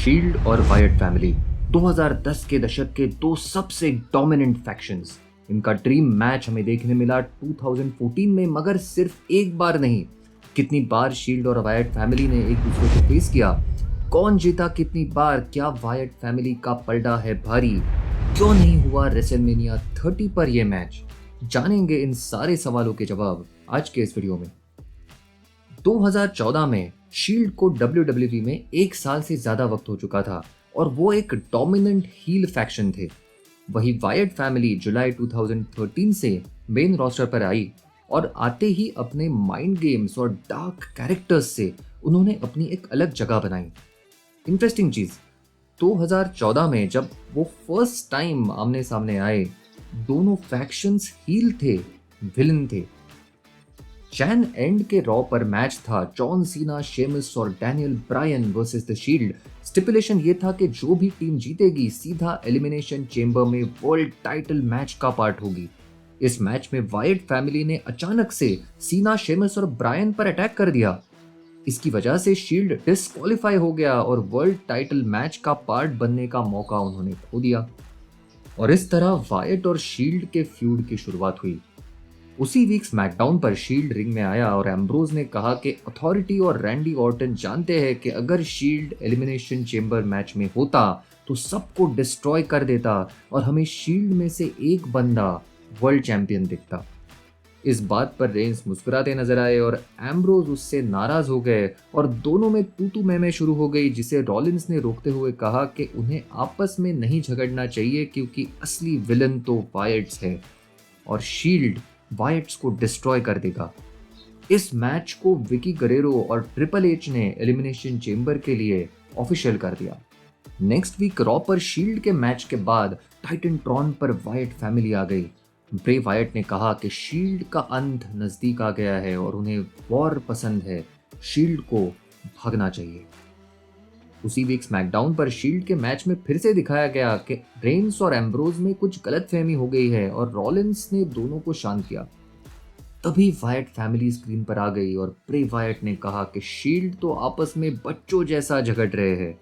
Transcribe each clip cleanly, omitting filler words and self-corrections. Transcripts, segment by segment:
Shield और वायट family 2010 के दशक के दो सबसे डोमिनेंट फैक्शंस। इनका ड्रीम मैच हमें देखने मिला 2014 में, मगर सिर्फ एक बार नहीं, कितनी बार शील्ड और वायट फैमिली ने एक दूसरे को फेस किया। कौन जीता कितनी बार, क्या वायट फैमिली का पलड़ा है भारी, क्यों नहीं हुआ रेसलमेनिया 30 पर यह मैच। जानेंगे इन सारे सवालों के जवाब आज के इस वीडियो में। 2014 में शील्ड को WWE में एक साल से ज्यादा वक्त हो चुका था और वो एक डोमिनेंट हील फैक्शन थे। वही वायट फैमिली जुलाई 2013 से मेन रोस्टर पर आई और आते ही अपने माइंड गेम्स और डार्क कैरेक्टर्स से उन्होंने अपनी एक अलग जगह बनाई। इंटरेस्टिंग चीज, 2014 में जब वो फर्स्ट टाइम आमने सामने आए, दोनों फैक्शंस हील थे, विलन थे। जैन एंड के रॉ पर मैच था जॉन सीना, शेमिस और Daniel Bryan versus the shield. Stipulation ये था कि जो भी टीम जीतेगी सीधा एलिमिनेशन चेंबर में वर्ल्ड टाइटल मैच का पार्ट होगी। इस मैच में वायट फैमिली ने अचानक से सीना, शेमिस और ब्रायन पर अटैक कर दिया। इसकी वजह से शील्ड डिस्क्वालीफाई हो गया और वर्ल्ड टाइटल मैच का पार्ट बनने का मौका उन्होंने खो दिया। और इस तरह वायट और शील्ड के फ्यूड की शुरुआत हुई। उसी वीक स्मैकडाउन पर शील्ड रिंग में आया और एम्ब्रोज ने कहा कि अथॉरिटी और रैंडी ऑर्टन जानते हैं कि अगर शील्ड एलिमिनेशन चेंबर मैच में होता तो सबको डिस्ट्रॉय कर देता और हमें शील्ड में से एक बंदा वर्ल्ड चैंपियन दिखता। इस बात पर रेंस मुस्कुराते नजर आए और एम्ब्रोज उससे नाराज हो गए और दोनों में तू मैं शुरू हो गई, जिसे रॉलिंस ने रोकते हुए कहा कि उन्हें आपस में नहीं झगड़ना चाहिए क्योंकि असली विलन तो वायट्स है और शील्ड वायट्स को डिस्ट्रॉय कर देगा। इस मैच को विकी गरेरो और ट्रिपल एच ने एलिमिनेशन चेंबर के लिए ऑफिशियल कर दिया। नेक्स्ट वीक रॉ पर शील्ड के मैच के बाद टाइटनट्रॉन पर वायट फैमिली आ गई। ब्रे वायट ने कहा कि शील्ड का अंत नजदीक आ गया है और उन्हें वॉर पसंद है, शील्ड को भागना चाहिए। उसी वीक स्मैकडाउन पर शील्ड के मैच में फिर से दिखाया गया कि रेंस और एम्ब्रोज में कुछ गलतफहमी हो गई है और रॉलिंस ने दोनों को शांत किया। तभी वायट फैमिली स्क्रीन पर आ गई और ब्रे वायट ने कहा कि शील्ड तो आपस में बच्चों जैसा झगड़ रहे हैं।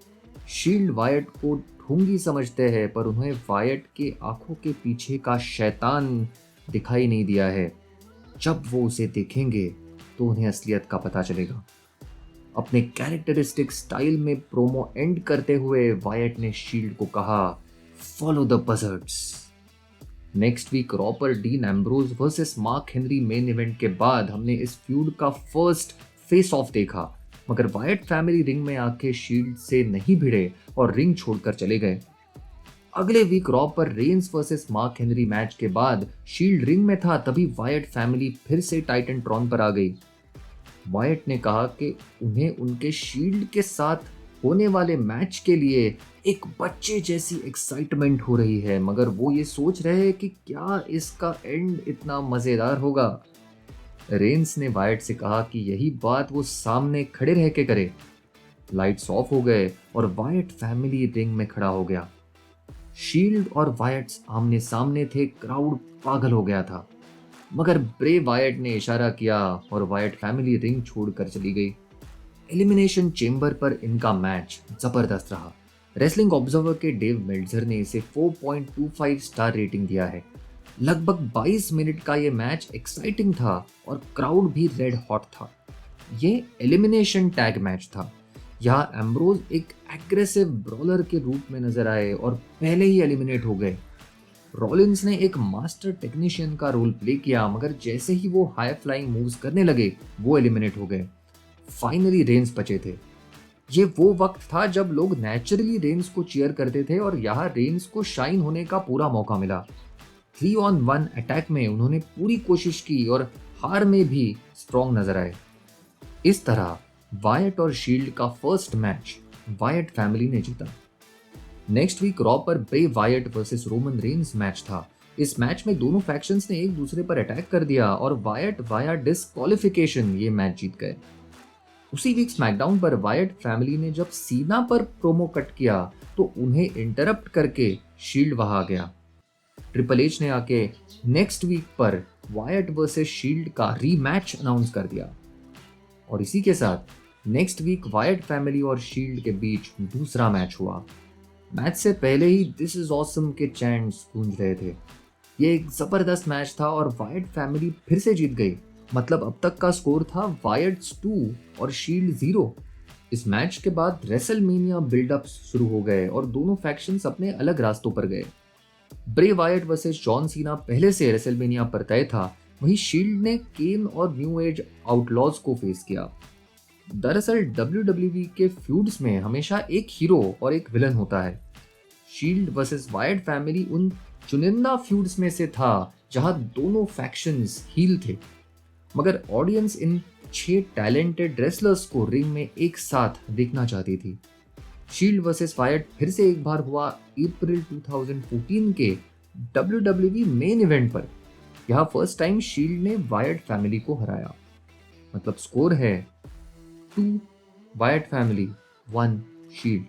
शील्ड वायट को ढोंगी समझते हैं, पर उन्हें वायट के आंखों के पीछे का शैतान दिखाई नहीं दिया है। जब वो उसे देखेंगे तो उन्हें असलियत का पता चलेगा। अपने कैरेक्टरिस्टिक स्टाइल में प्रोमो एंड करते हुए वायट ने शील्ड को कहा, follow the buzzards. Next week Raw पर Dean Ambrose versus Mark Henry main event के बाद हमने इस फ्यूड का फर्स्ट फेस ऑफ देखा, मगर वायट फैमिली रिंग में आके शील्ड से नहीं भिड़े और रिंग छोड़कर चले गए। अगले वीक रॉ पर Reigns versus Mark Henry match के बाद शील्ड रिंग में था, तभी वायट फैमिली फिर से टाइटनट्रॉन पर आ गई। वायट ने कहा कि उन्हें उनके शील्ड के साथ होने वाले मैच के लिए एक बच्चे जैसी एक्साइटमेंट हो रही है, मगर वो ये सोच रहे हैं कि क्या इसका एंड इतना मजेदार होगा। रेंस ने वायट से कहा कि यही बात वो सामने खड़े रह के करे। लाइट्स ऑफ हो गए और वायट फैमिली रिंग में खड़ा हो गया। शील्ड और वायट्स आमने सामने थे, क्राउड पागल हो गया था, मगर ब्रे वायट ने इशारा किया और वायट फैमिली रिंग छोड़कर चली गई। एलिमिनेशन चेंबर पर इनका मैच जबरदस्त रहा। रेसलिंग ऑब्जर्वर के डेव मेल्ट्जर ने इसे 4.25 स्टार रेटिंग दिया है। लगभग 22 मिनट का ये मैच एक्साइटिंग था और क्राउड भी रेड हॉट था। ये एलिमिनेशन टैग मैच था। यहाँ एम्ब्रोज एक एग्रेसिव ब्रॉलर के रूप में नजर आए और पहले ही एलिमिनेट हो गए। रॉलिंस ने एक मास्टर टेक्नीशियन का रोल प्ले किया, मगर जैसे ही वो हाई फ्लाइंग मूव्स करने लगे वो एलिमिनेट हो गए। फाइनली रेंस बचे थे। ये वो वक्त था जब लोग नेचुरली रेंस को चीयर करते थे और यहाँ रेंस को शाइन होने का पूरा मौका मिला। 3-on-1 अटैक में उन्होंने पूरी कोशिश की और हार में भी स्ट्रॉन्ग नजर आए। इस तरह वायट और शील्ड का फर्स्ट मैच वायट फैमिली ने जीता। नेक्स्ट वीक रॉ पर Bray Wyatt versus Roman Reigns match था। इस मैच में दोनों फैक्शंस ने एक दूसरे पर अटैक कर दिया और वायट वाया डिस्क्वालिफिकेशन ये मैच जीत गए। उसी वीक स्मैकडाउन पर वायट फैमिली ने जब सीना पर प्रोमो कट किया तो उन्हें इंटरप्ट करके शील्ड वहां आ गया। ट्रिपल एच ने आके नेक्स्ट वीक पर वायट वर्सेस शील्ड का रीमैच अनाउंस कर दिया और इसी के साथ नेक्स्ट वीक वायट फैमिली और शील्ड के बीच दूसरा मैच हुआ। मैच से पहले ही दिस इज ऑसम के चैंट्स गूंज रहे थे। ये एक जबरदस्त मैच था और वायट फैमिली फिर से जीत गई। मतलब अब तक का स्कोर था वायट्स 2 और शील्ड 0। इस मैच के बाद रेसलमेनिया बिल्डअप शुरू हो गए और दोनों फैक्शंस अपने अलग रास्तों पर गए। ब्रे वायट वर्सेस जॉन सीना पहले से रेसलमेनिया पर तय था, वहीं शील्ड ने केन और न्यू एज आउटलॉज को फेस किया। दरअसल WWE के फ्यूड्स में हमेशा एक हीरो और एक विलन होता है। शील्ड वर्सेस वायट फैमिली उन चुनिंदा फ्यूड्स में से था जहां दोनों फैक्शंस हील थे, मगर ऑडियंस इन 6 टैलेंटेड रेसलर्स को रिंग में एक साथ देखना चाहती थी। शील्ड वर्सेस वायट फिर से एक बार हुआ अप्रैल 2014 के WWE मेन इवेंट पर। यहाँ फर्स्ट टाइम शील्ड ने वायट फैमिली को हराया। मतलब स्कोर है 2 वायट फैमिली 1 शील्ड।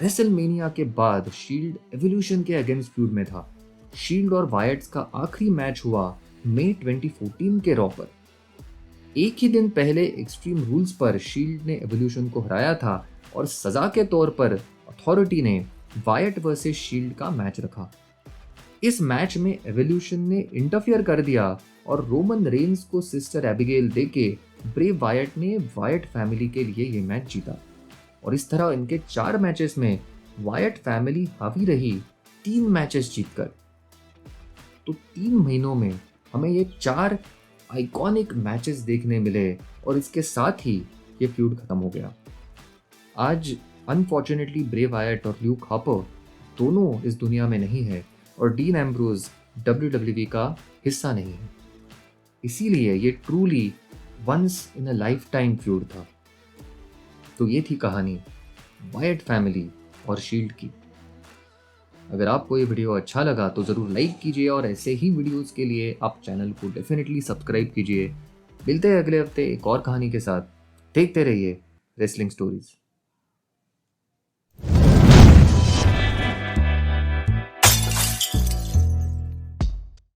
रेसलमेनिया के बाद शील्ड एवोल्यूशन के अगेंस्ट फ्यूड में था। शील्ड और वायट्स का आखिरी मैच हुआ मई 2014 के रॉ पर। एक ही दिन पहले एक्सट्रीम रूल्स पर शील्ड ने एवोल्यूशन को हराया था और सजा के तौर पर अथॉरिटी ने वायट वर्सेस शील्ड का मैच रखा। इस मैच में एवोल्यूशन ने इंटरफियर कर दिया और रोमन रेंस को सिस्टर एबिगेल देके ब्रे वायट ने वायट फैमिली के लिए ये मैच जीता। और इस तरह इनके 4 मैचेस में वायट फैमिली हावी रही 3 मैचेस जीतकर। तो 3 महीनों में हमें ये 4 आइकॉनिक मैचेस देखने मिले और इसके साथ ही ये फ्यूड खत्म हो गया। आज अनफॉर्चुनेटली ब्रे वायट और ल्यूक हार्पर दोनों इस दुनिया में नहीं है और डीन एम्ब्रोज WWE का हिस्सा नहीं है। इसीलिए ये truly once in a lifetime feud था। तो ये थी कहानी वायट फैमिली और शील्ड की। अगर आपको ये वीडियो अच्छा लगा तो ज़रूर लाइक कीजिए और ऐसे ही वीडियोस के लिए आप चैनल को डेफिनेटली सब्सक्राइब कीजिए। मिलते हैं अगले हफ्ते एक और कहानी के साथ। देखते रहिए रेसलिंग स्टोरीज।